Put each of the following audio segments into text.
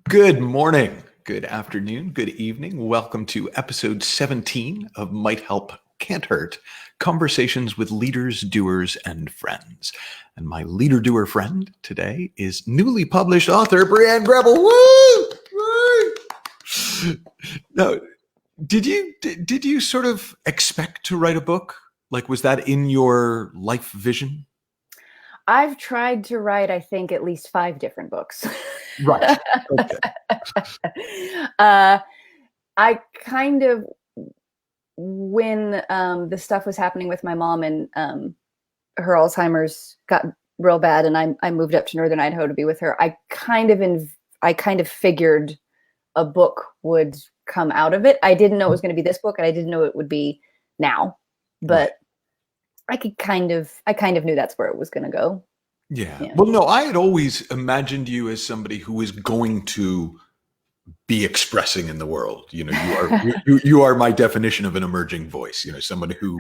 Good morning, good afternoon, good evening. Welcome to episode 17 of Might Help, Can't Hurt, Conversations with Leaders, Doers, and Friends. And my leader doer friend today is newly published author Brianne Grebil. Woo! Now, did you sort of expect to write a book? Like, was that in your life vision? I've tried to write, I think, at least 5 different books. Right. Okay. I kind of, when the stuff was happening with my mom and her Alzheimer's got real bad, and I moved up to Northern Idaho to be with her, I kind of figured a book would come out of it. I didn't know it was going to be this book, and I didn't know it would be now, but right. I kind of knew that's where it was going to go. Yeah. Well, no, I had always imagined you as somebody who is going to be expressing in the world. You know, you are my definition of an emerging voice. You know, someone who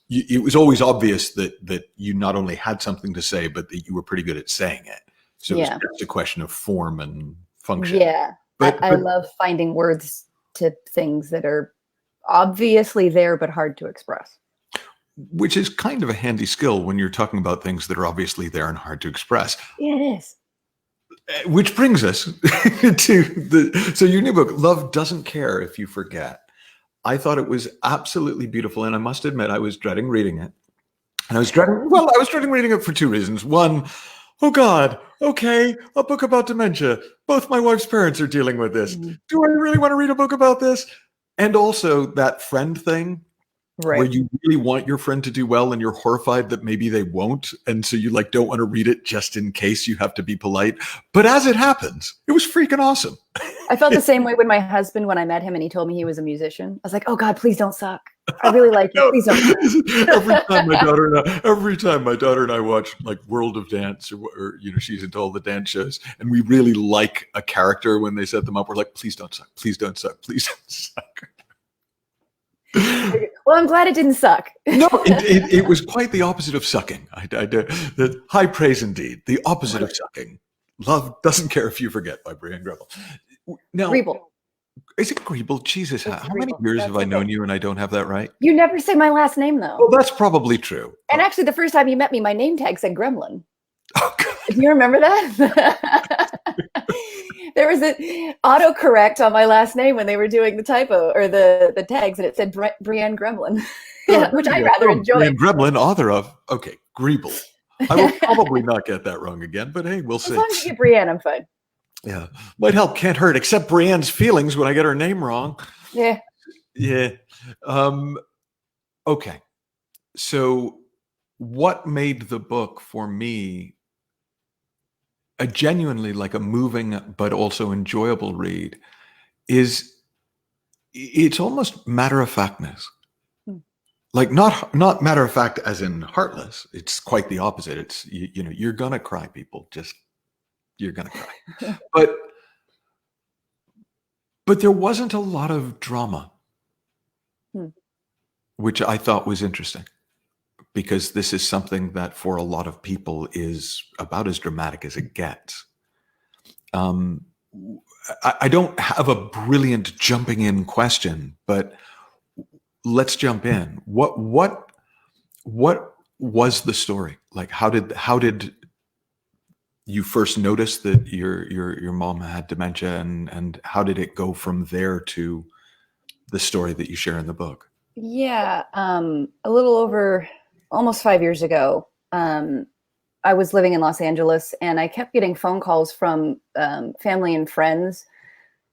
it was always obvious that you not only had something to say, but that you were pretty good at saying it. So it's just a question of form and function. Yeah. But I love finding words to things that are obviously there, but hard to express. Which is kind of a handy skill when you're talking about things that are obviously there and hard to express. Yeah, it is. Which brings us to so your new book, Love Doesn't Care If You Forget. I thought it was absolutely beautiful. And I must admit, I was dreading reading it. And I was dreading reading it for 2 reasons. One, oh God, okay, a book about dementia. Both my wife's parents are dealing with this. Mm-hmm. Do I really want to read a book about this? And also that friend thing. Right. Where you really want your friend to do well and you're horrified that maybe they won't. And so you don't want to read it just in case you have to be polite. But as it happens, it was freaking awesome. I felt the same way with my husband when I met him and he told me he was a musician. I was like, oh God, please don't suck. I really like it. Please don't suck. Every time my daughter and I watch like World of Dance or she's into all the dance shows and we really like a character when they set them up. We're like, please don't suck. Please don't suck. Please don't suck. Well, I'm glad it didn't suck. No, it was quite the opposite of sucking. The high praise indeed. The opposite of sucking. Love Doesn't Care If You Forget by Brianne Grebil. Now, Grebil. Is it Grebil? Jesus, how many years have I known you and I don't have that right? You never say my last name though. Well, that's probably true. And actually, the first time you met me, my name tag said Gremlin. Oh God. Do you remember that? There was an autocorrect on my last name when they were doing the typo or the tags, and it said Brianne Gremlin, which I rather enjoy. Brianne Gremlin, author of Grebil. I will probably not get that wrong again, but hey, we'll see. As long as you get Brianne, I'm fine. Yeah, might help, can't hurt. Except Brianne's feelings when I get her name wrong. Yeah. Yeah. Okay. So, what made the book for me a genuinely like a moving but also enjoyable read is it's almost matter-of-factness. Like not matter of fact as in heartless. It's quite the opposite. It's you're gonna cry, people. Just you're gonna cry. But there wasn't a lot of drama, which I thought was interesting. Because this is something that for a lot of people is about as dramatic as it gets. I don't have a brilliant jumping in question, but let's jump in. What was the story? Like how did you first notice that your mom had dementia and how did it go from there to the story that you share in the book? Yeah, a little over almost 5 years ago, I was living in Los Angeles and I kept getting phone calls from family and friends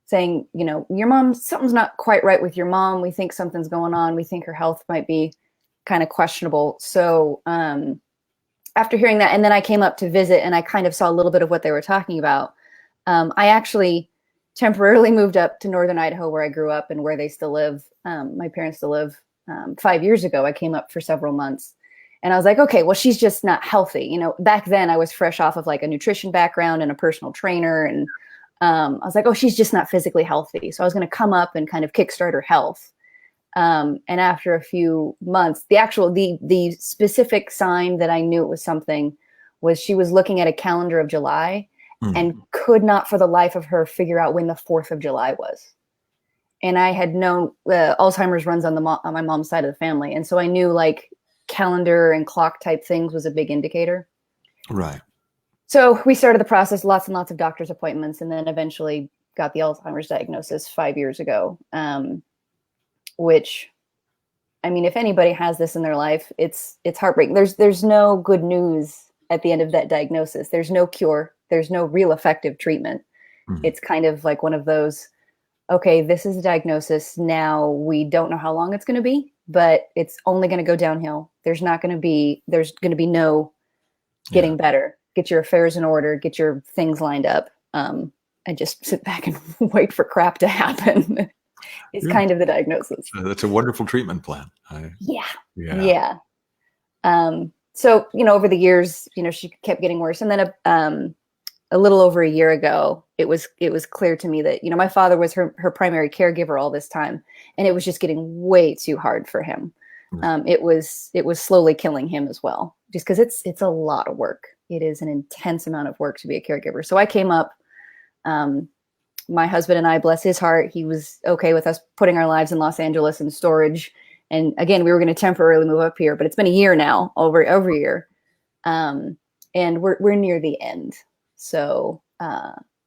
saying, your mom, something's not quite right with your mom. We think something's going on. We think her health might be kind of questionable. So after hearing that, and then I came up to visit and I kind of saw a little bit of what they were talking about. I actually temporarily moved up to Northern Idaho where I grew up and where they still live. My parents still live. 5 years ago, I came up for several months. And I was like, okay, well, she's just not healthy. Back then I was fresh off of like a nutrition background and a personal trainer. And I was like, oh, she's just not physically healthy. So I was going to come up and kind of kickstart her health. And after a few months, the specific sign that I knew it was something was she was looking at a calendar of July and could not for the life of her figure out when the 4th of July was. And I had known Alzheimer's runs on on my mom's side of the family. And so I knew like calendar and clock type things was a big indicator. Right. So we started the process, lots and lots of doctor's appointments, and then eventually got the Alzheimer's diagnosis 5 years ago, which, I mean, if anybody has this in their life, it's heartbreaking. There's no good news at the end of that diagnosis. There's no cure. There's no real effective treatment. It's kind of like one of those, okay, this is a diagnosis. Now we don't know how long it's going to be, but it's only going to go downhill. There's going to be no getting better. Get your affairs in order, get your things lined up, and just sit back and wait for crap to happen. It's kind of the diagnosis. That's a wonderful treatment plan. Yeah. So, over the years, she kept getting worse. And then a little over a year ago, it was clear to me that, my father was her primary caregiver all this time, and it was just getting way too hard for him. It was slowly killing him as well, just because it's a lot of work. It is an intense amount of work to be a caregiver. So I came up, my husband and I, bless his heart, he was okay with us putting our lives in Los Angeles in storage. And again, we were going to temporarily move up here, but it's been a year now, over a year. And we're near the end. So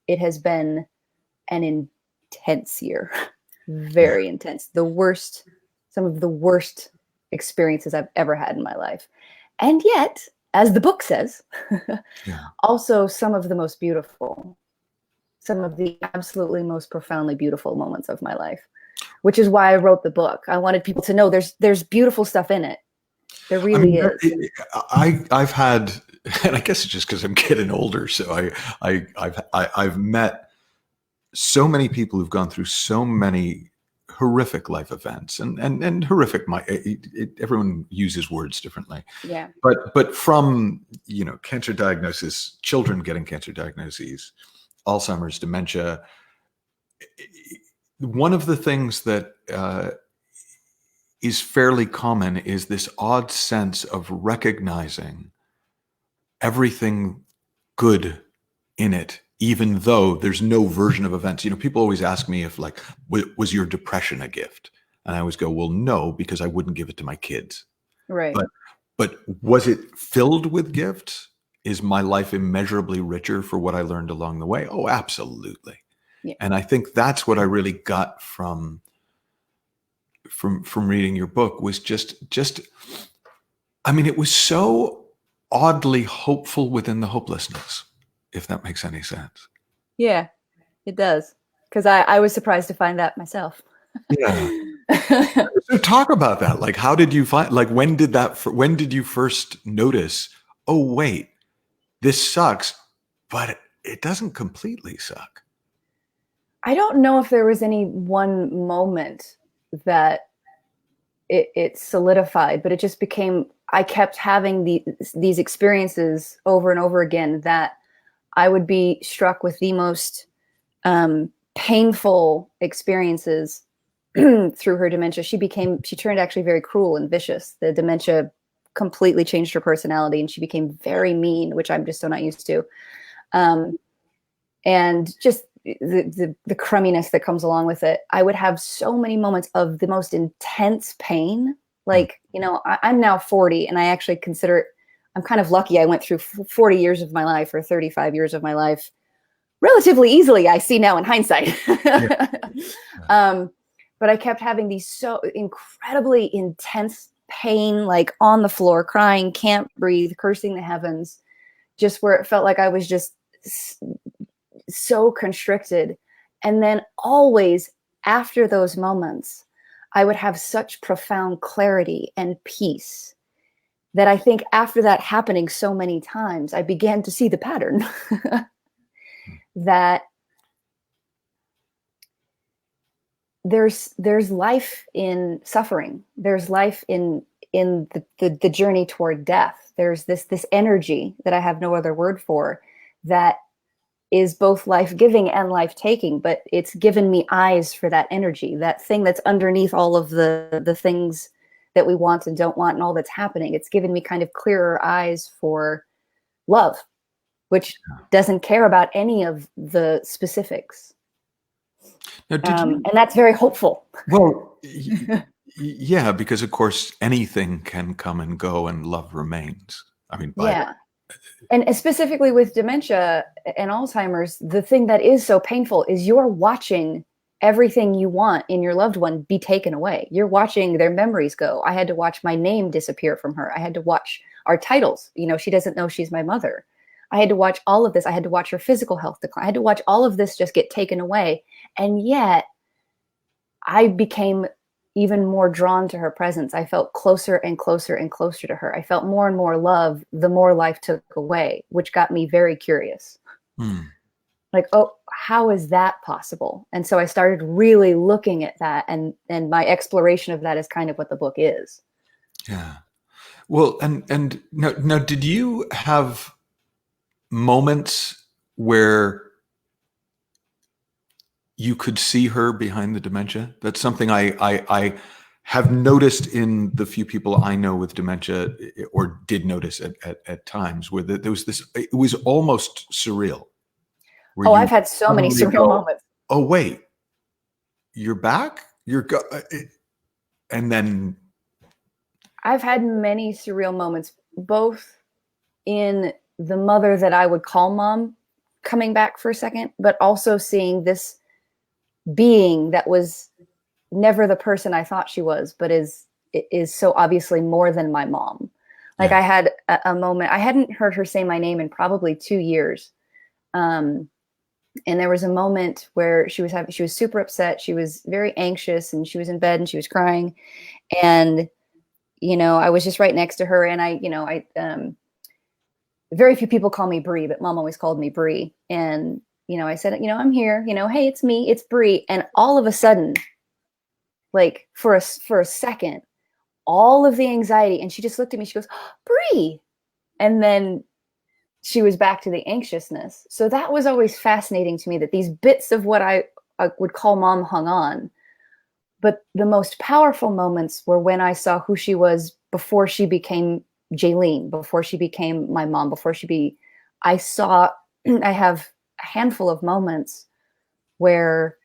it has been an intense year, very intense. Some of the worst experiences I've ever had in my life. And yet, as the book says, also some of the most beautiful, some of the absolutely most profoundly beautiful moments of my life, which is why I wrote the book. I wanted people to know there's beautiful stuff in it. There really is. I've had, and I guess it's just because I'm getting older. So I've met so many people who've gone through so many horrific life events, and horrific. Everyone uses words differently. Yeah. But from cancer diagnosis, children getting cancer diagnoses, Alzheimer's, dementia. One of the things that is fairly common is this odd sense of recognizing everything good in it, even though there's no version of events. People always ask me if was your depression a gift? And I always go, well, no, because I wouldn't give it to my kids. Right. But was it filled with gifts? Is my life immeasurably richer for what I learned along the way? Oh, absolutely. Yeah. And I think that's what I really got from reading your book was just, I mean, it was so oddly hopeful within the hopelessness, if that makes any sense. Yeah, it does. Because I was surprised to find that myself. Yeah. So talk about that. Like, how did you find, when did you first notice, oh, wait, this sucks, but it doesn't completely suck? I don't know if there was any one moment that it solidified, but it just became, I kept having these experiences over and over again that I would be struck with the most painful experiences through her dementia. She turned actually very cruel and vicious. The dementia completely changed her personality, and she became very mean, which I'm just so not used to. And just the crumminess that comes along with it. I would have so many moments of the most intense pain. Like, I'm now 40, and I actually consider it, I'm kind of lucky. I went through 40 years of my life, or 35 years of my life relatively easily, I see now in hindsight. But I kept having these so incredibly intense pain, like on the floor, crying, can't breathe, cursing the heavens, just where it felt like I was just so constricted. And then always after those moments, I would have such profound clarity and peace that I think after that happening so many times, I began to see the pattern that there's life in suffering. There's life in the journey toward death. There's this energy that I have no other word for that is both life-giving and life-taking, but it's given me eyes for that energy, that thing that's underneath all of the things that we want and don't want and all that's happening. It's given me kind of clearer eyes for love which doesn't care about any of the specifics. Now, did you? And that's very hopeful. Well, yeah, because of course anything can come and go, and love remains. I mean, Yeah. And specifically with dementia and Alzheimer's, the thing that is so painful is you're watching everything you want in your loved one be taken away. You're watching their memories go. I had to watch my name disappear from her. I had to watch our titles. You know, she doesn't know she's my mother. I had to watch all of this. I had to watch her physical health decline. I had to watch all of this just get taken away. And yet I became even more drawn to her presence. I felt closer and closer and closer to her. I felt more and more love the more life took away, which got me very curious. Like, oh, how is that possible? And so I started really looking at that, and my exploration of that is kind of what the book is. Yeah. Well, and now, did you have moments where you could see her behind the dementia? That's something I have noticed in the few people I know with dementia, or did notice at times, where there was this, it was almost surreal. Oh, I've had so many surreal moments. Oh, wait, you're back? And then I've had many surreal moments, both in the mother that I would call mom coming back for a second, but also seeing this being that was never the person I thought she was, but is so obviously more than my mom. Like, yeah. I had a moment, I hadn't heard her say my name in probably 2 years. And there was a moment where she was super upset. She was very anxious, and she was in bed and she was crying. And, you know, I was just right next to her, and very few people call me Bree, but mom always called me Bree. And, you know, I said, you know, I'm here, you know, hey, it's me, it's Bree. And all of a sudden, like for a second, all of the anxiety, and she just looked at me, she goes, oh, Bree. And then she was back to the anxiousness. So that was always fascinating to me, that these bits of what I would call mom hung on. But the most powerful moments were when I saw who she was before she became Jaylene, before she became my mom, I have a handful of moments where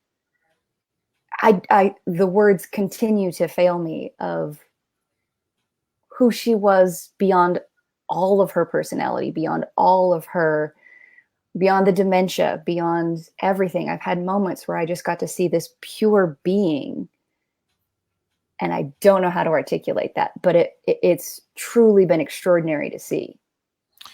the words continue to fail me of who she was beyond all of her personality, beyond the dementia, beyond everything. I've had moments where I just got to see this pure being, and I don't know how to articulate that, but it's truly been extraordinary to see.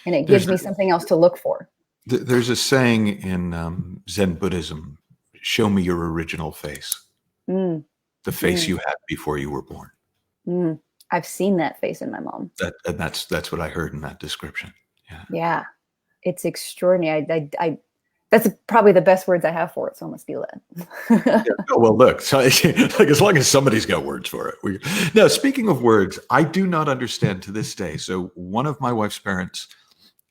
And it gives me something else to look for. There's a saying in Zen Buddhism, show me your original face. The face you had before you were born. I've seen that face in my mom. That's what I heard in that description. Yeah. It's extraordinary. That's probably the best words I have for it, so I must steal that. Oh, well, look, so, like, as long as somebody's got words for it. Now, speaking of words, I do not understand to this day. So one of my wife's parents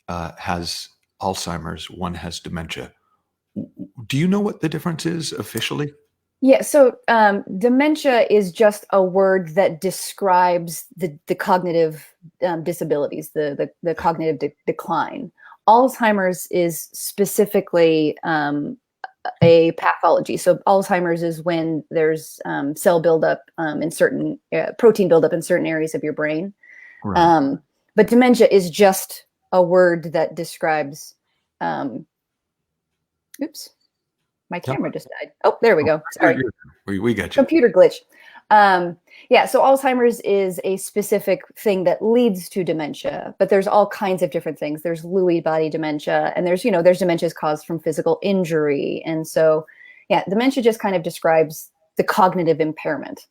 has Alzheimer's, one has dementia. Do you know what the difference is officially? Yeah, so dementia is just a word that describes the cognitive disabilities, the cognitive decline. Alzheimer's is specifically a pathology. So Alzheimer's is when there's cell buildup in certain protein buildup in certain areas of your brain. Right. But dementia is just a word that describes. Oops, my camera just died. Oh, there we go. Sorry, we got you. Computer glitch. Yeah, so Alzheimer's is a specific thing that leads to dementia, but there's all kinds of different things. There's Lewy body dementia, and there's dementias caused from physical injury. And so, yeah, dementia just kind of describes the cognitive impairment,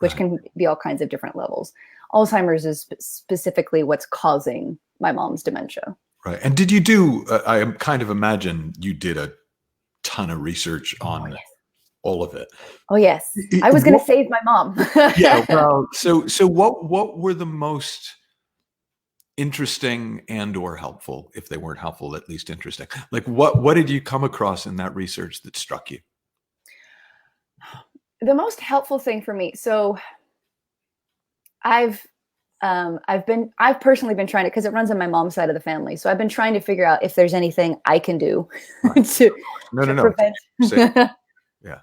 which can be all kinds of different levels. Alzheimer's is specifically what's causing my mom's dementia. Right. And did you do, I kind of imagine you did a ton of research on all of it. Oh, yes. I was going to save my mom. Yeah. Well, so what were the most interesting and or helpful, if they weren't helpful, at least interesting? Like what did you come across in that research that struck you? The most helpful thing for me. So I've I've personally been trying to, because it runs on my mom's side of the family. So I've been trying to figure out if there's anything I can do Right. to, No. prevent. Yeah.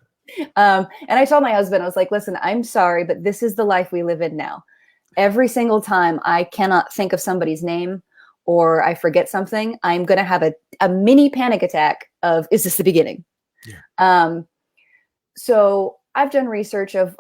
And I told my husband, I was like, listen, I'm sorry, but this is the life we live in now. Every single time I cannot think of somebody's name or I forget something, I'm going to have a mini panic attack of, is this the beginning? Yeah. So I've done research of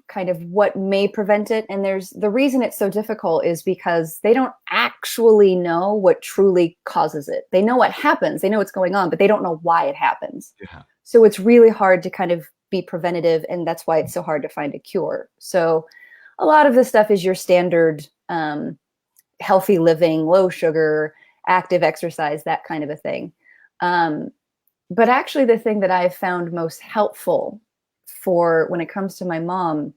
kind of what may prevent it. And the reason it's so difficult is because they don't actually know what truly causes it. They know what happens, they know what's going on, but they don't know why it happens. Yeah. So it's really hard to kind of be preventative. And that's why it's so hard to find a cure. So a lot of this stuff is your standard healthy living, low sugar, active exercise, that kind of a thing. But actually the thing that I've found most helpful for when it comes to my mom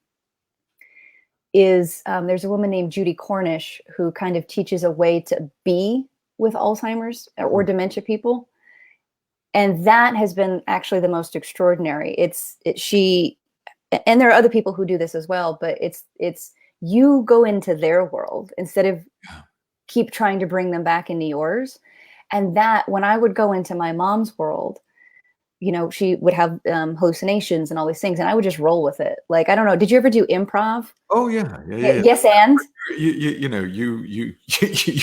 is there's a woman named Judy Cornish who kind of teaches a way to be with Alzheimer's or dementia people. And that has been actually the most extraordinary. She, and there are other people who do this as well, but it's you go into their world instead of keep trying to bring them back into yours. And that when I would go into my mom's world, you know, she would have hallucinations and all these things, and I would just roll with it. Like, I don't know. Did you ever do improv? Oh yeah. Yes, and You know, you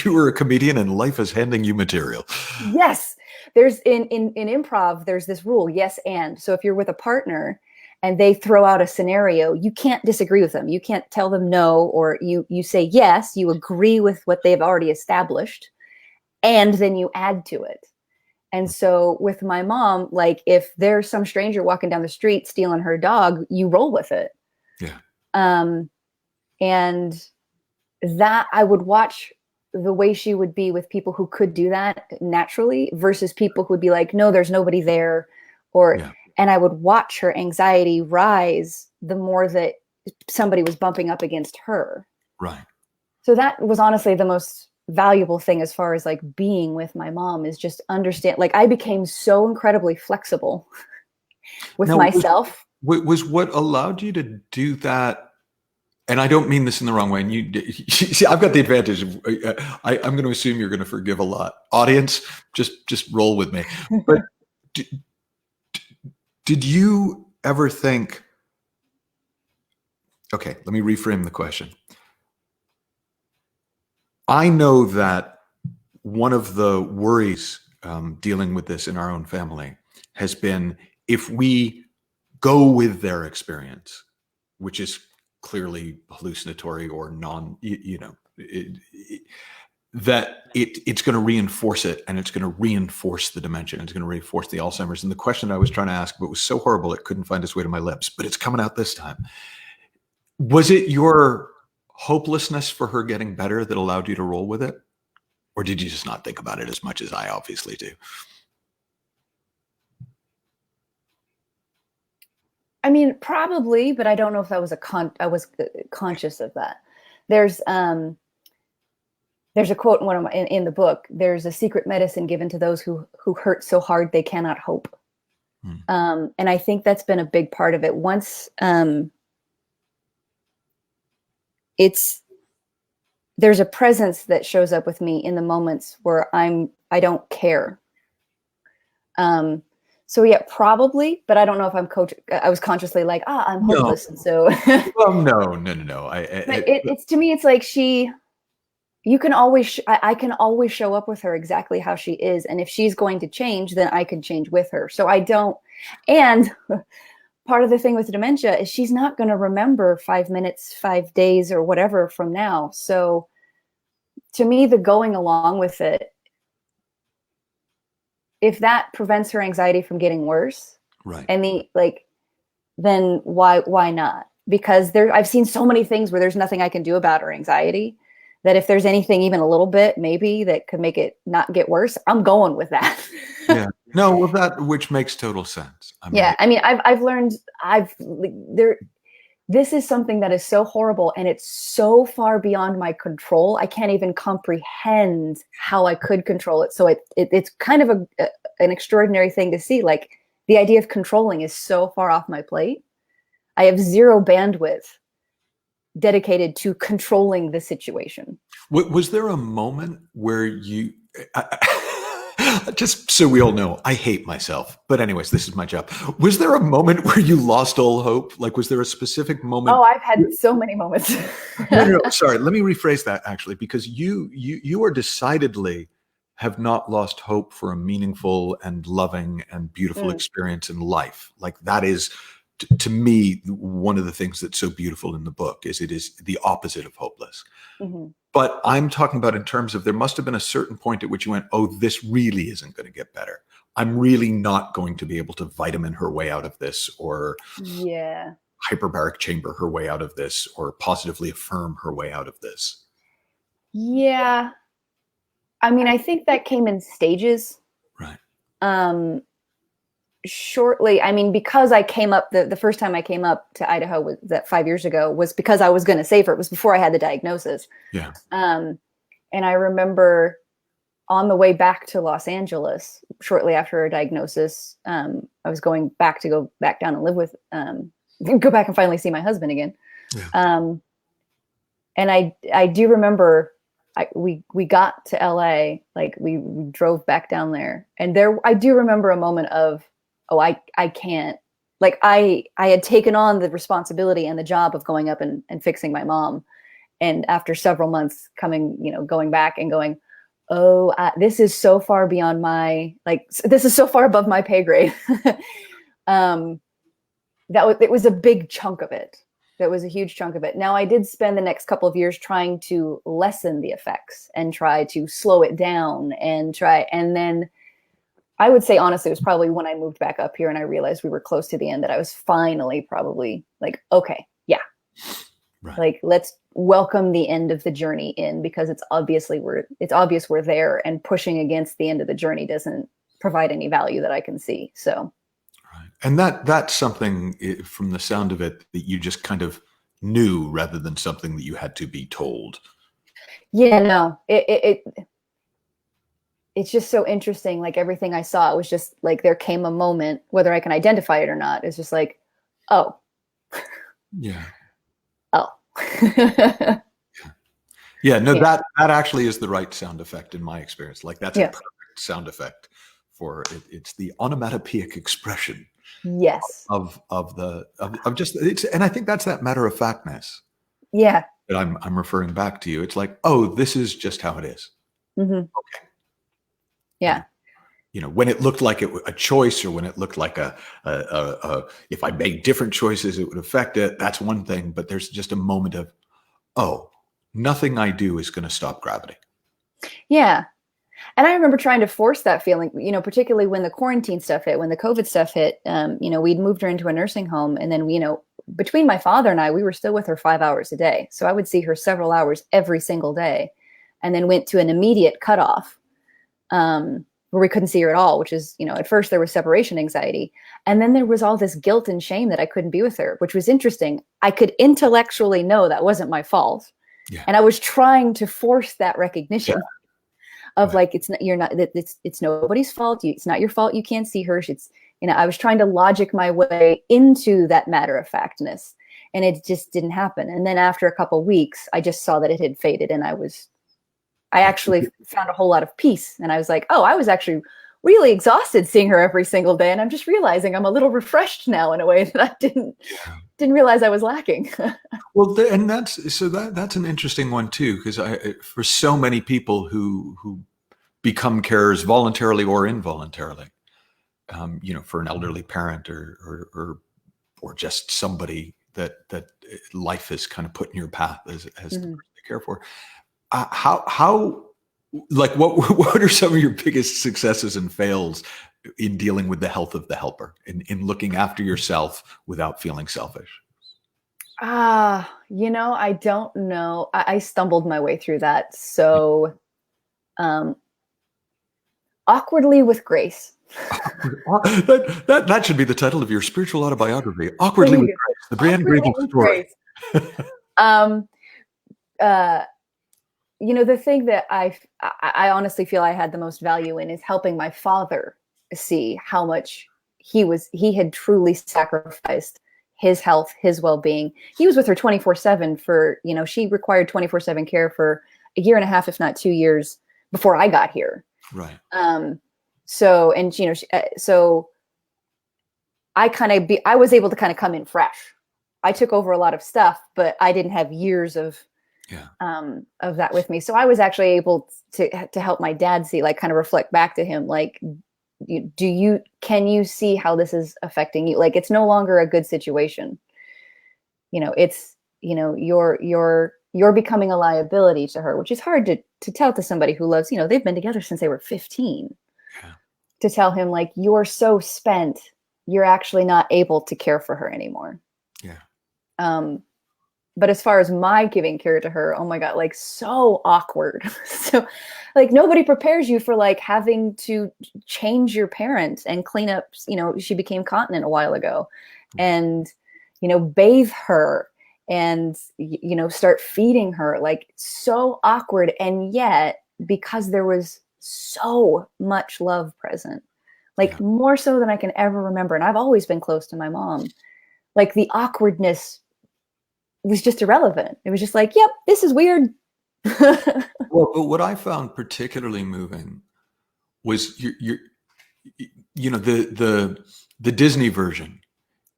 were a comedian, and life is handing you material. yes, there's in improv, there's this rule, yes, and. So if you're with a partner and they throw out a scenario, you can't disagree with them. You can't tell them no, or you say yes, you agree with what they've already established, and then you add to it. And so with my mom, like if there's some stranger walking down the street stealing her dog, you roll with it. Yeah. And that I would watch the way she would be with people who could do that naturally versus people who would be like, no, there's nobody there. And I would watch her anxiety rise the more that somebody was bumping up against her. Right. So that was honestly the most valuable thing as far as like being with my mom is just understand. Like I became so incredibly flexible with myself. Was what allowed you to do that? And I don't mean this in the wrong way. And you see, I've got the advantage of I'm going to assume you're going to forgive a lot. Audience, just roll with me. But did you ever think? Okay, let me reframe the question. I know that one of the worries dealing with this in our own family has been if we go with their experience, which is clearly hallucinatory or that it's going to reinforce it, and it's going to reinforce the dementia, and it's going to reinforce the Alzheimer's. And the question I was trying to ask, but was so horrible it couldn't find its way to my lips, but it's coming out this time. Was it your hopelessness for her getting better that allowed you to roll with it? Or did you just not think about it as much as I obviously do? I mean, probably, but I don't know if that was I was conscious of that. There's a quote in one of in the book. There's a secret medicine given to those who hurt so hard they cannot hope. And I think that's been a big part of it. Once there's a presence that shows up with me in the moments where I don't care. So yeah, probably, but I don't know if I was consciously like, I'm hopeless. And so, well, no. It's to me, it's like you can always, I can always show up with her exactly how she is. And if she's going to change, then I can change with her. So I don't, and part of the thing with dementia is she's not going to remember 5 minutes, 5 days or whatever from now. So to me, the going along with it, if that prevents her anxiety from getting worse, right? And then why not? Because I've seen so many things where there's nothing I can do about her anxiety, that if there's anything even a little bit this could make it not get worse, I'm going with that. Yeah. No, well, which makes total sense. I've learned this is something that is so horrible and it's so far beyond my control. I can't even comprehend how I could control it. So it's kind of an extraordinary thing to see. Like the idea of controlling is so far off my plate. I have zero bandwidth dedicated to controlling the situation. Was there a moment where you, just so we all know, I hate myself. But anyways, this is my job. Was there a moment where you lost all hope? Like, was there a specific moment? Oh, I've had so many moments. No, sorry. Let me rephrase that actually, because you are decidedly have not lost hope for a meaningful and loving and beautiful experience in life. Like that is, to me, one of the things that's so beautiful in the book is it is the opposite of hopeless. Mm-hmm. But I'm talking about in terms of there must have been a certain point at which you went, oh, this really isn't going to get better. I'm really not going to be able to vitamin her way out of this, or hyperbaric chamber her way out of this, or positively affirm her way out of this. Yeah. I mean, I think that came in stages. Right. Shortly, I mean, because I came up, the first time I came up to Idaho was that 5 years ago, was because I was going to save her. It was before I had the diagnosis. Yeah. And I remember on the way back to Los Angeles, shortly after her diagnosis, I was going back to go back down and live with, go back and finally see my husband again. Yeah. And I do remember we got to LA, like we drove back down there, and I do remember a moment of, oh, I can't, like I had taken on the responsibility and the job of going up and fixing my mom. And after several months going back and going, oh, this is so far beyond my, this is so far above my pay grade. It was a big chunk of it. That was a huge chunk of it. Now, I did spend the next couple of years trying to lessen the effects and try to slow it down and then I would say, honestly, it was probably when I moved back up here and I realized we were close to the end that I was finally probably like, okay, yeah. Right. Like, let's welcome the end of the journey in, because it's obvious we're there, and pushing against the end of the journey doesn't provide any value that I can see. So. Right. And that's something, from the sound of it, that you just kind of knew rather than something that you had to be told. Yeah, no, it's just so interesting. Like everything I saw, it was just like, there came a moment, whether I can identify it or not, it's just like, oh. Yeah. Oh. Yeah, no, that actually is the right sound effect in my experience. Like that's a perfect sound effect for it. It's the onomatopoeic expression. Yes. Of just, and I think that's that matter of factness. Yeah. That I'm referring back to you. It's like, oh, this is just how it is. Mm-hmm. Okay. Yeah. When it looked like a choice, or when it looked like if I made different choices, it would affect it. That's one thing. But there's just a moment of, oh, nothing I do is going to stop gravity. Yeah. And I remember trying to force that feeling, particularly when the quarantine stuff hit, when the COVID stuff hit, we'd moved her into a nursing home. And then, between my father and I, we were still with her 5 hours a day. So I would see her several hours every single day, and then went to an immediate cutoff. Where we couldn't see her at all, which is, at first there was separation anxiety. And then there was all this guilt and shame that I couldn't be with her, which was interesting. I could intellectually know that wasn't my fault. Yeah. And I was trying to force that recognition of like, it's nobody's fault. It's not your fault. You can't see her. It's, I was trying to logic my way into that matter of factness, and it just didn't happen. And then after a couple of weeks, I just saw that it had faded, and I actually found a whole lot of peace. And I was like, oh, I was actually really exhausted seeing her every single day. And I'm just realizing I'm a little refreshed now in a way that I didn't realize I was lacking. Well, and that's an interesting one too, because for so many people who become carers voluntarily or involuntarily, for an elderly parent or just somebody that life has kind of put in your path as the person to care for. How like what are some of your biggest successes and fails in dealing with the health of the helper, in looking after yourself without feeling selfish? I don't know. I stumbled my way through that. So awkwardly with grace. That should be the title of your spiritual autobiography. Awkwardly with Grace, the Brianne Grebil story. The thing that I honestly feel I had the most value in is helping my father see how much he had truly sacrificed his health, his well-being. He was with her 24/7 for, she required 24/7 care for a year and a half, if not 2 years before I got here. Right. So, and, so I was able to kind of come in fresh. I took over a lot of stuff, but I didn't have years of that with me. So I was actually able to help my dad see, like, kind of reflect back to him, like, can you see how this is affecting you? Like, it's no longer a good situation. It's, you're becoming a liability to her, which is hard to tell to somebody who loves, they've been together since they were 15. Yeah. To tell him, like, you're so spent, you're actually not able to care for her anymore. Yeah. But as far as my giving care to her, oh my God, like, so awkward. So, like, nobody prepares you for, like, having to change your parent and clean up, she became continent a while ago, and, bathe her and, start feeding her, like, so awkward. And yet, because there was so much love present, like, more so than I can ever remember. And I've always been close to my mom. Like, the awkwardness was just irrelevant. It was just like, yep, this is weird. Well, but what I found particularly moving was the Disney version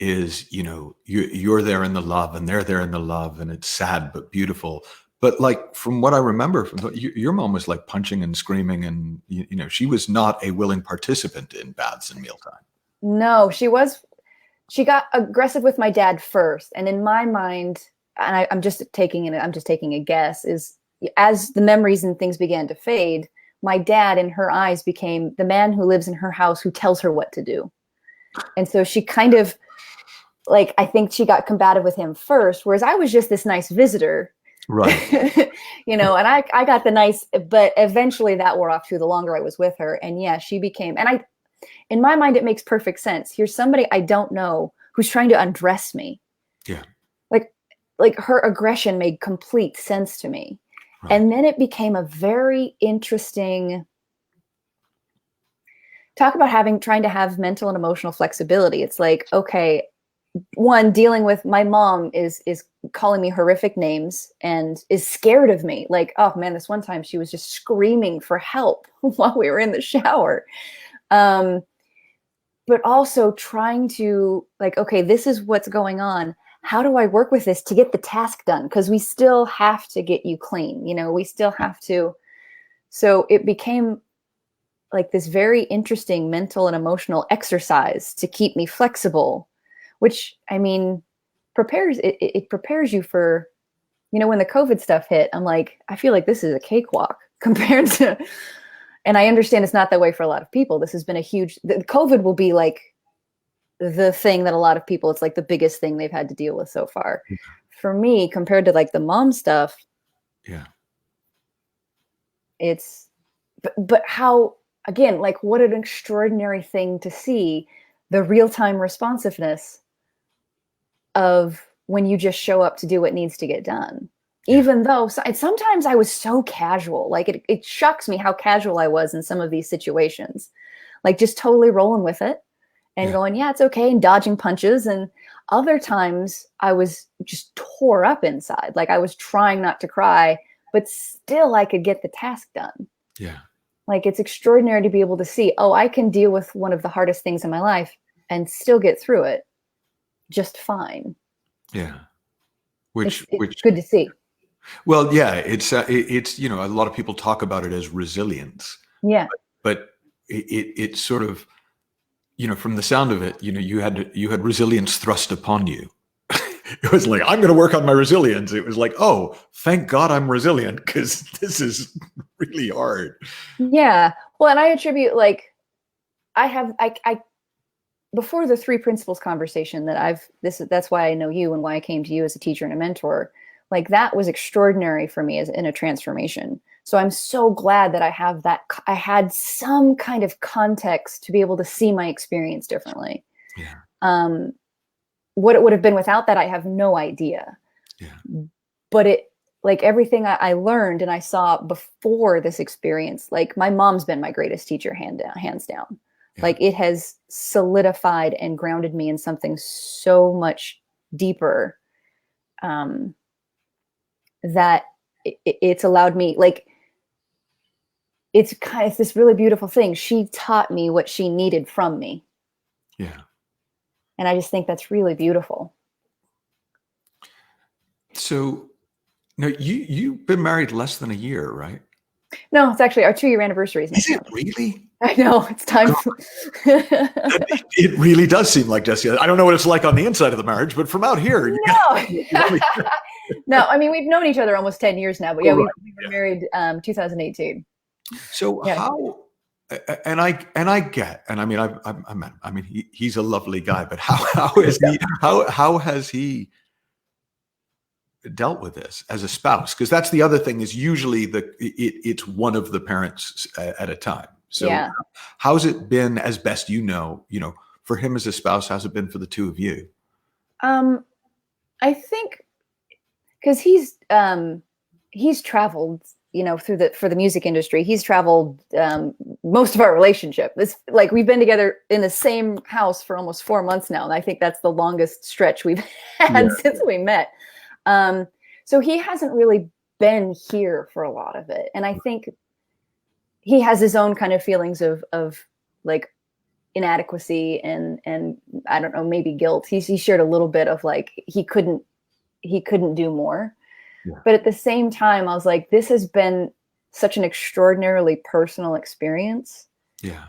is, you're there in the love and they're there in the love, and it's sad but beautiful. But, like, from what I remember, your mom was, like, punching and screaming, and she was not a willing participant in baths and mealtime. No, she got aggressive with my dad first, and in my mind, and I'm just taking a guess, is as the memories and things began to fade, my dad in her eyes became the man who lives in her house who tells her what to do. And so she kind of, like, I think she got combative with him first, whereas I was just this nice visitor. Right. And I got the nice, but eventually that wore off too, the longer I was with her. And yeah, she became, and in my mind, it makes perfect sense. Here's somebody I don't know who's trying to undress me. Yeah. Like her aggression made complete sense to me. Right. And then it became a very interesting talk about trying to have mental and emotional flexibility. It's like, okay, one, dealing with my mom is calling me horrific names and is scared of me. Like, oh man, this one time she was just screaming for help while we were in the shower. But also trying to, like, okay, this is what's going on. How do I work with this to get the task done? Because we still have to get you clean. We still have to. So it became like this very interesting mental and emotional exercise to keep me flexible, which, I mean, it prepares you for, when the COVID stuff hit, I'm like, I feel like this is a cakewalk compared to, and I understand it's not that way for a lot of people. This has been COVID will be like the thing that a lot of people, it's like the biggest thing they've had to deal with so far. Yeah. For me, compared to, like, the mom stuff. Yeah. It's, but how, again, like, what an extraordinary thing to see the real-time responsiveness of when you just show up to do what needs to get done. Yeah. Even though sometimes I was so casual, like it shocks me how casual I was in some of these situations, like just totally rolling with it and going, yeah, it's okay, and dodging punches. And other times I was just tore up inside. Like, I was trying not to cry, but still I could get the task done. Yeah. Like, it's extraordinary to be able to see, oh, I can deal with one of the hardest things in my life and still get through it just fine. Yeah. Which good to see. Well, yeah, it's a lot of people talk about it as resilience. Yeah. But it's sort of, from the sound of it, you had resilience thrust upon you. It was like, I'm going to work on my resilience. It was like, oh, thank God I'm resilient, because this is really hard. Yeah. Well, and I attribute, like, I before the 3 principles conversation that's why I know you and why I came to you as a teacher and a mentor. Like, that was extraordinary for me as in a transformation. So I'm so glad that I had some kind of context to be able to see my experience differently. Yeah. What it would have been without that, I have no idea. Yeah. But it, like, everything I learned and I saw before this experience, like, my mom's been my greatest teacher, hands down. Yeah. Like, it has solidified and grounded me in something so much deeper, that it's allowed me, like, it's this really beautiful thing. She taught me what she needed from me. Yeah. And I just think that's really beautiful. So now you've been married less than a year, right? No, it's actually our 2-year anniversary. Is it really? I know, it's time. It really does seem like just, I don't know what it's like on the inside of the marriage, but from out here. No. No, I mean, we've known each other almost 10 years now, but yeah, we were married 2018. So how, and I get, and I mean, I met him. I mean, he's a lovely guy, but how has he dealt with this as a spouse? Because that's the other thing, is usually it's one of the parents at a time. So how's it been, as best you know, for him as a spouse? How's it been for the two of you? I think because he's traveled, for the music industry. He's traveled most of our relationship. It's like we've been together in the same house for almost 4 months now, and I think that's the longest stretch we've had since we met. So he hasn't really been here for a lot of it, and I think he has his own kind of feelings of like inadequacy and I don't know, maybe guilt. He shared a little bit of like he couldn't do more. Yeah. But at the same time, I was like, this has been such an extraordinarily personal experience. Yeah.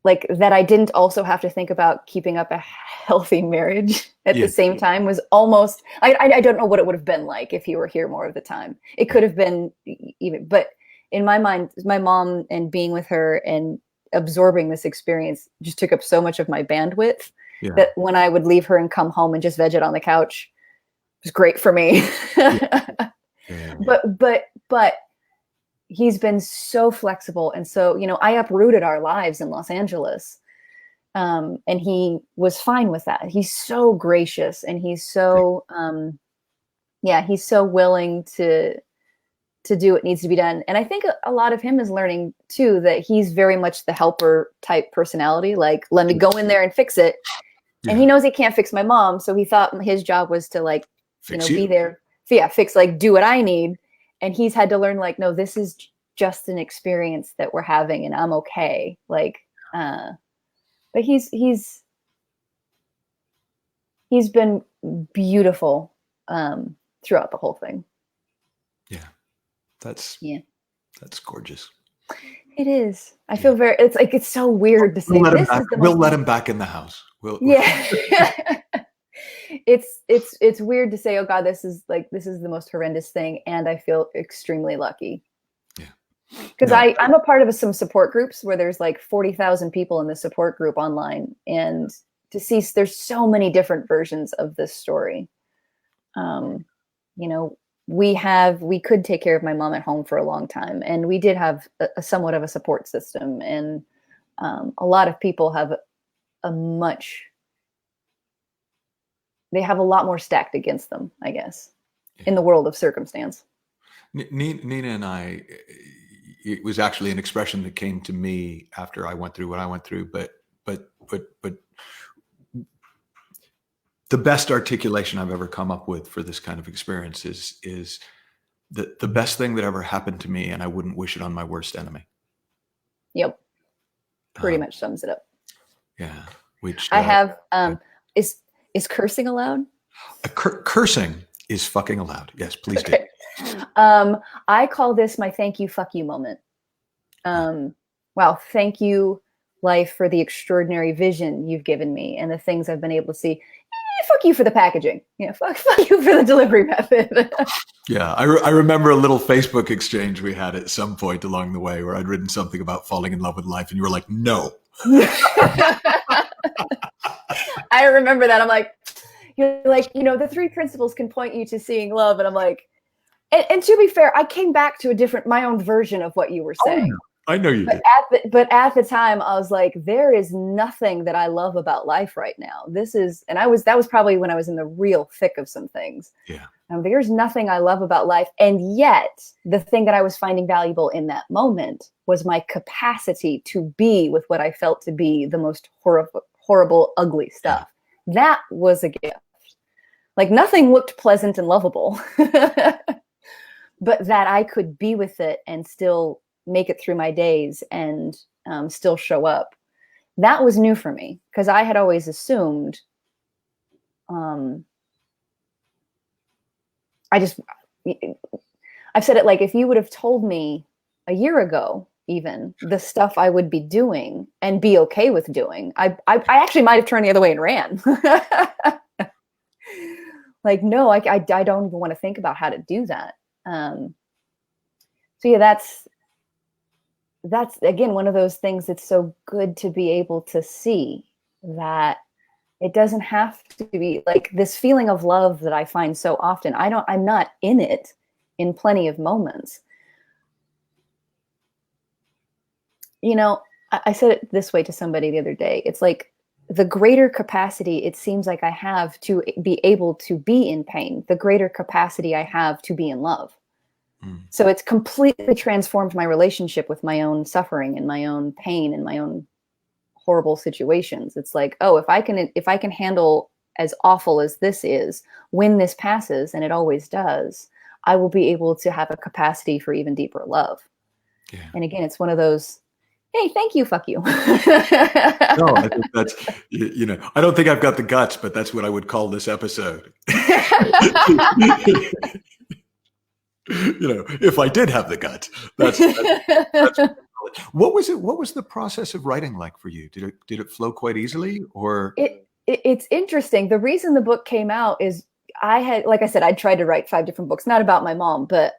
Like that I didn't also have to think about keeping up a healthy marriage at the same time was almost, I don't know what it would have been like if he were here more of the time. It could have been even, but in my mind, my mom and being with her and absorbing this experience just took up so much of my bandwidth that when I would leave her and come home and just veg it on the couch, it was great for me. But he's been so flexible. And so, I uprooted our lives in Los Angeles. And he was fine with that. He's so gracious and he's so, he's so willing to do what needs to be done. And I think a lot of him is learning too, that he's very much the helper type personality. Like, let me go in there and fix it. Yeah. And he knows he can't fix my mom. So he thought his job was to like, be there. Fix, like, do what I need. And he's had to learn like, no, this is just an experience that we're having and I'm okay. Like, but he's been beautiful throughout the whole thing. Yeah. That's gorgeous. It is. I feel it's so weird to say. We'll let him back in the house. It's weird to say, oh God, this is the most horrendous thing. And I feel extremely lucky. Yeah. Because I'm a part of some support groups where there's like 40,000 people in the support group online. And to see there's so many different versions of this story. We could take care of my mom at home for a long time. And we did have a somewhat of a support system. And a lot of people have they have a lot more stacked against them, I guess, in the world of circumstance. Nina and I, it was actually an expression that came to me after I went through what I went through, but the best articulation I've ever come up with for this kind of experience is the best thing that ever happened to me, and I wouldn't wish it on my worst enemy. Yep. Pretty much sums it up. Yeah. Which I have, is cursing allowed? Cursing is fucking allowed. Yes, please do. I call this my thank you, fuck you moment. Wow. Thank you, life, for the extraordinary vision you've given me and the things I've been able to see. Fuck you for the packaging. Fuck you for the delivery method. Yeah. I remember a little Facebook exchange we had at some point along the way where I'd written something about falling in love with life and you were like, no. I remember that. I'm like, you're like, the 3 principles can point you to seeing love. And I'm like, and to be fair, I came back to my own version of what you were saying. I know you did. But at the time I was like, there is nothing that I love about life right now. That was probably when I was in the real thick of some things. Yeah. There's nothing I love about life. And yet the thing that I was finding valuable in that moment was my capacity to be with what I felt to be the most horrible, ugly stuff. That was a gift. Like nothing looked pleasant and lovable, but that I could be with it and still make it through my days and still show up. That was new for me because I had always assumed, I've said it like, if you would have told me a year ago, even the stuff I would be doing and be okay with doing, I actually might have turned the other way and ran. Like, no, I don't even want to think about how to do that. So yeah, that's again, one of those things that's so good to be able to see that it doesn't have to be like this feeling of love that I find so often. I'm not in it in plenty of moments. You know, I said it this way to somebody the other day. It's like the greater capacity it seems like I have to be able to be in pain, the greater capacity I have to be in love. So it's completely transformed my relationship with my own suffering and my own pain and my own horrible situations. It's like, oh, if I can handle as awful as this is, when this passes, and it always does, I will be able to have a capacity for even deeper love. Yeah. And again, it's one of those, hey, thank you, fuck you. No, I think that's, I don't think I've got the guts, but that's what I would call this episode. If I did have the guts, that's what was it? What was the process of writing like for you? Did it flow quite easily, or? It's interesting. The reason the book came out is I had, like I said, I'd tried to write 5 different books, not about my mom, but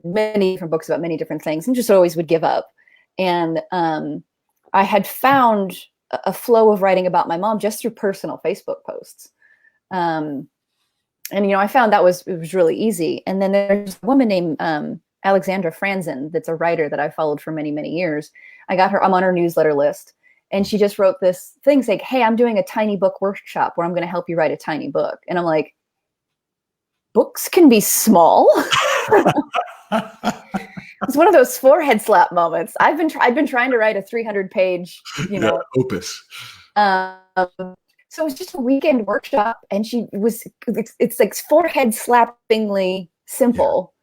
many different books about many different things, and just always would give up. And I had found a flow of writing about my mom just through personal Facebook posts. And, I found it was really easy. And then there's a woman named Alexandra Franzen that's a writer that I followed for many, many years. I'm on her newsletter list. And she just wrote this thing saying, hey, I'm doing a tiny book workshop where I'm going to help you write a tiny book. And I'm like, books can be small? It's one of those forehead slap moments. I've been trying to write a 300-page, opus. So it was just a weekend workshop, and it's like forehead slappingly simple,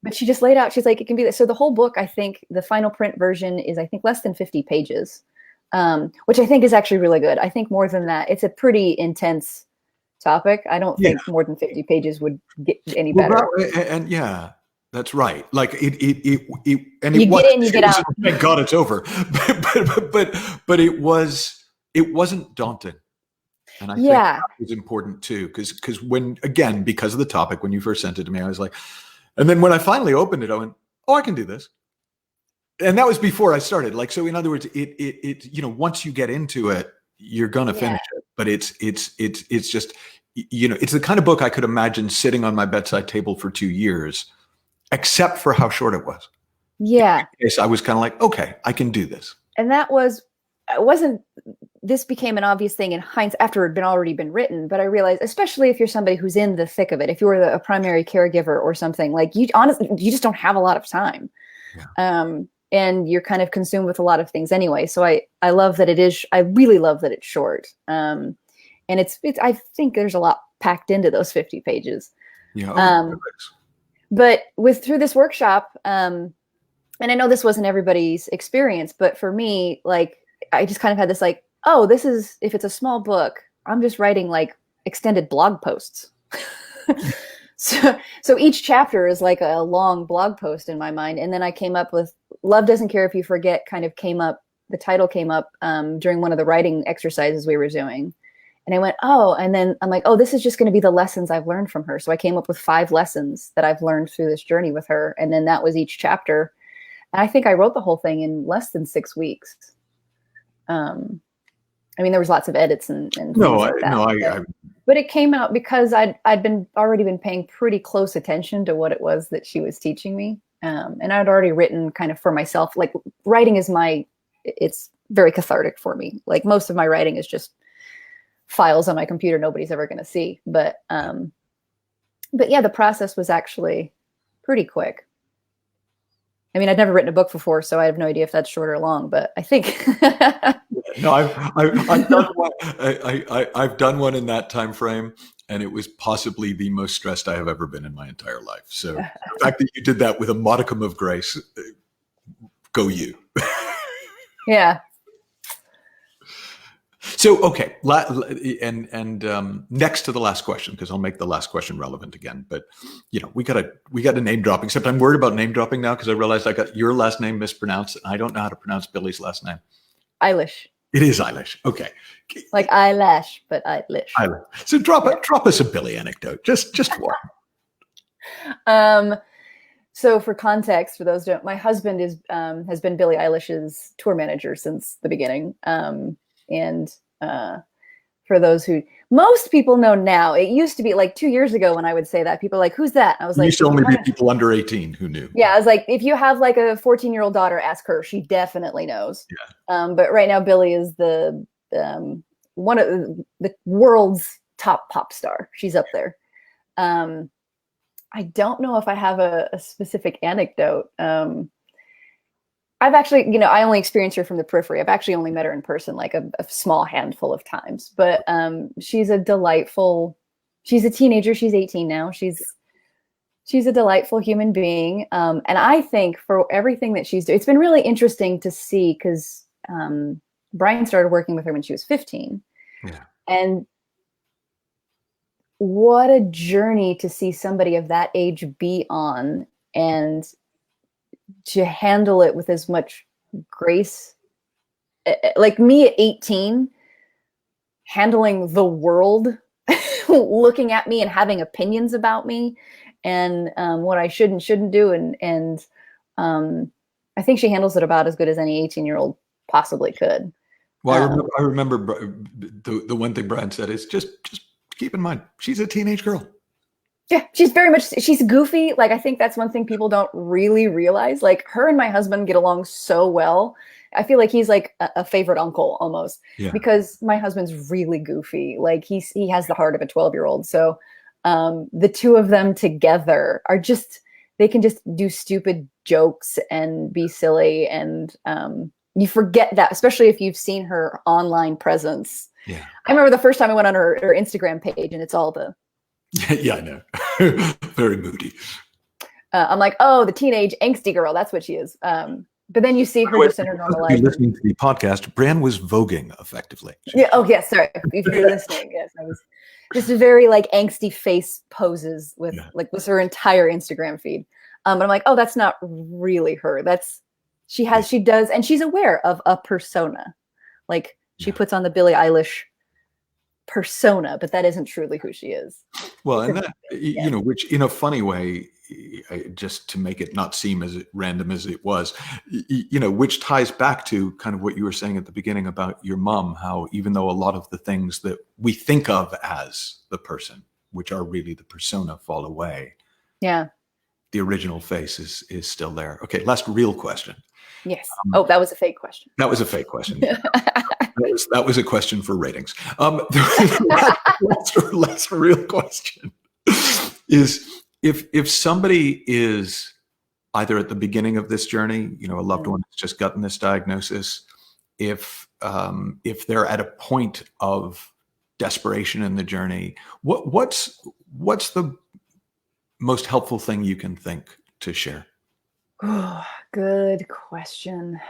but she just laid out, she's like, it can be this. So the whole book, I think the final print version is, I think, less than 50 pages, which I think is actually really good. I think more than that, it's a pretty intense topic. I don't think more than 50 pages would get any better. And yeah, that's right. Like it you get in, you get out. Thank God it's over. but it wasn't daunting. And I think that was important too, because because of the topic, when you first sent it to me, I was like, and then when I finally opened it, I went, oh, I can do this. And that was before I started. Like, so in other words, it once you get into it, you're gonna finish it. But it's just, it's the kind of book I could imagine sitting on my bedside table for 2 years, except for how short it was. Yeah. I was kind of like, okay, I can do this. And this became an obvious thing in hindsight after it had already been written. But I realized, especially if you're somebody who's in the thick of it, if you're a primary caregiver or something, like you just don't have a lot of time. Yeah. And you're kind of consumed with a lot of things anyway. So I love that I really love that it's short. And I think there's a lot packed into those 50 pages. Yeah. But through this workshop, and I know this wasn't everybody's experience, but for me, like, I just kind of had this like, oh, if it's a small book, I'm just writing like extended blog posts. So each chapter is like a long blog post in my mind. And then I came up with Love Doesn't Care If You Forget the title came up during one of the writing exercises we were doing. And I went, oh, and then I'm like, oh, this is just going to be the lessons I've learned from her. So I came up with 5 lessons that I've learned through this journey with her. And then that was each chapter. And I think I wrote the whole thing in less than 6 weeks. I mean, there was lots of edits and things like that. But it came out because I'd already been paying pretty close attention to what it was that she was teaching me. And I'd already written kind of for myself, like writing it's very cathartic for me. Like most of my writing is just files on my computer nobody's ever going to see. But yeah, the process was actually pretty quick. I mean, I'd never written a book before, so I have no idea if that's short or long, but I think. No, I've done one in that time frame. and it was possibly the most stressed I have ever been in my entire life. So the fact that you did that with a modicum of grace, go you. Yeah. So, okay. And next to the last question, because I'll make the last question relevant again, but we got a name drop, except I'm worried about name dropping now because I realized I got your last name mispronounced and I don't know how to pronounce Billie's last name. Eilish. It is Eilish. Okay. Like eyelash, but Eilish. So drop us a Billie anecdote. Just one. So for context, for those who don't, my husband has been Billie Eilish's tour manager since the beginning. And for those who, most people know now, it used to be like 2 years ago when I would say that, people were like, who's that? I was like, used to only be people under 18 who knew. Yeah, I was like, if you have like a 14-year-old daughter, ask her. She definitely knows. Yeah. But right now, Billie is the one of the world's top pop star. She's up there. I don't know if I have a specific anecdote. I've actually, I only experienced her from the periphery. I've actually only met her in person like a small handful of times. But she's a teenager. She's 18 now. She's a delightful human being. And I think for everything that she's doing, it's been really interesting to see because Brian started working with her when she was 15. Yeah. And what a journey to see somebody of that age be on and to handle it with as much grace. Like me at 18, handling the world, looking at me and having opinions about me and what I should and shouldn't do. And I think she handles it about as good as any 18-year-old possibly could. Well, I remember the one thing Brian said is just keep in mind, she's a teenage girl. Yeah, she's goofy. Like, I think that's one thing people don't really realize. Like, her and my husband get along so well. I feel like he's like a favorite uncle almost because my husband's really goofy. Like he has the heart of a 12-year-old. So the two of them together are they can just do stupid jokes and be silly. And you forget that, especially if you've seen her online presence. Yeah. I remember the first time I went on her Instagram page and it's all the. Yeah, I know. Very moody. I'm like, oh, the teenage angsty girl. That's what she is. But then you see her just in her normal life. Listening to the podcast, Brianne was voguing effectively. Yeah. Oh, yes. Sorry. If you're listening, yes, I was just a very like angsty face poses with was her entire Instagram feed. But I'm like, oh, that's not really her. She does, and she's aware of a persona. Like she puts on the Billie Eilish persona, but that isn't truly who she is. Well, and that, which in a funny way, just to make it not seem as random as it was, which ties back to kind of what you were saying at the beginning about your mom, how even though a lot of the things that we think of as the person, which are really the persona, fall away. Yeah. The original face is still there. Okay, last real question. Yes. That was a fake question. That was a fake question. That was a question for ratings. Last real question is if somebody is either at the beginning of this journey, a loved one has just gotten this diagnosis, if they're at a point of desperation in the journey, what's the most helpful thing you can think to share? Oh, good question.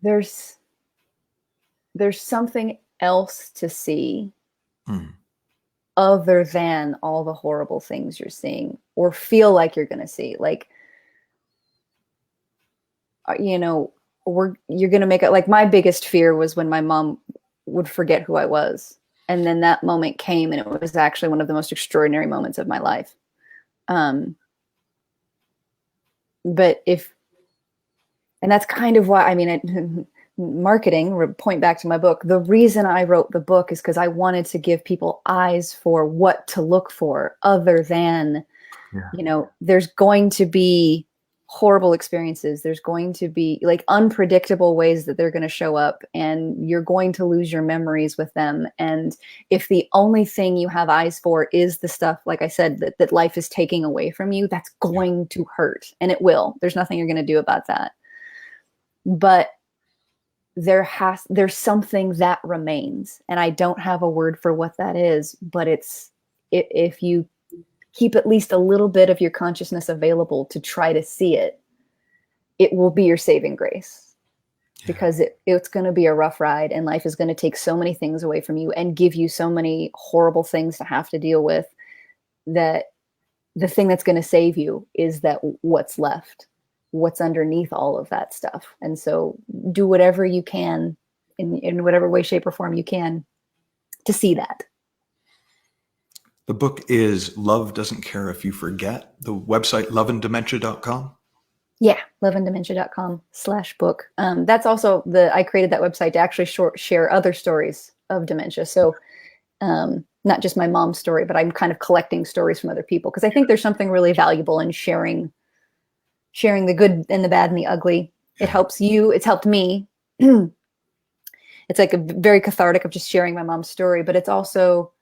There's something else to see other than all the horrible things you're seeing or feel like you're going to see. Like, you're going to make it. Like, my biggest fear was when my mom would forget who I was. And then that moment came, and it was actually one of the most extraordinary moments of my life. And that's kind of why, marketing, point back to my book. The reason I wrote the book is because I wanted to give people eyes for what to look for other than, there's going to be horrible experiences. There's going to be like unpredictable ways that they're going to show up, and you're going to lose your memories with them. And if the only thing you have eyes for is the stuff, like I said, that life is taking away from you, that's going to hurt, and it will. There's nothing you're going to do about that. but there's something that remains, and I don't have a word for what that is, but if you keep at least a little bit of your consciousness available to try to see it, it will be your saving grace. Yeah. Because it's going to be a rough ride, and life is going to take so many things away from you and give you so many horrible things to have to deal with, that the thing that's going to save you is that what's left, what's underneath all of that stuff. And so do whatever you can in whatever way, shape, or form you can to see that. The book is Love Doesn't Care If You Forget. The website, loveanddementia.com. Yeah, loveanddementia.com/book. That's also I created that website to actually share other stories of dementia. So not just my mom's story, but I'm kind of collecting stories from other people, because I think there's something really valuable in sharing the good and the bad and the ugly. It helps you. It's helped me. It's like a very cathartic of just sharing my mom's story, but it's also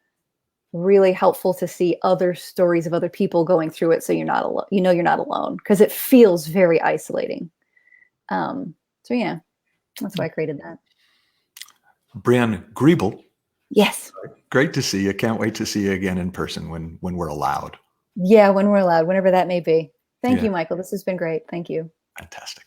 really helpful to see other stories of other people going through it, so you're not alone. You're not alone, because it feels very isolating. So yeah, that's why I created that. Brianne Grebil. Yes. Great to see you. Can't wait to see you again in person when we're allowed. Yeah, when we're allowed, whenever that may be. Thank you, Michael. This has been great. Thank you. Fantastic.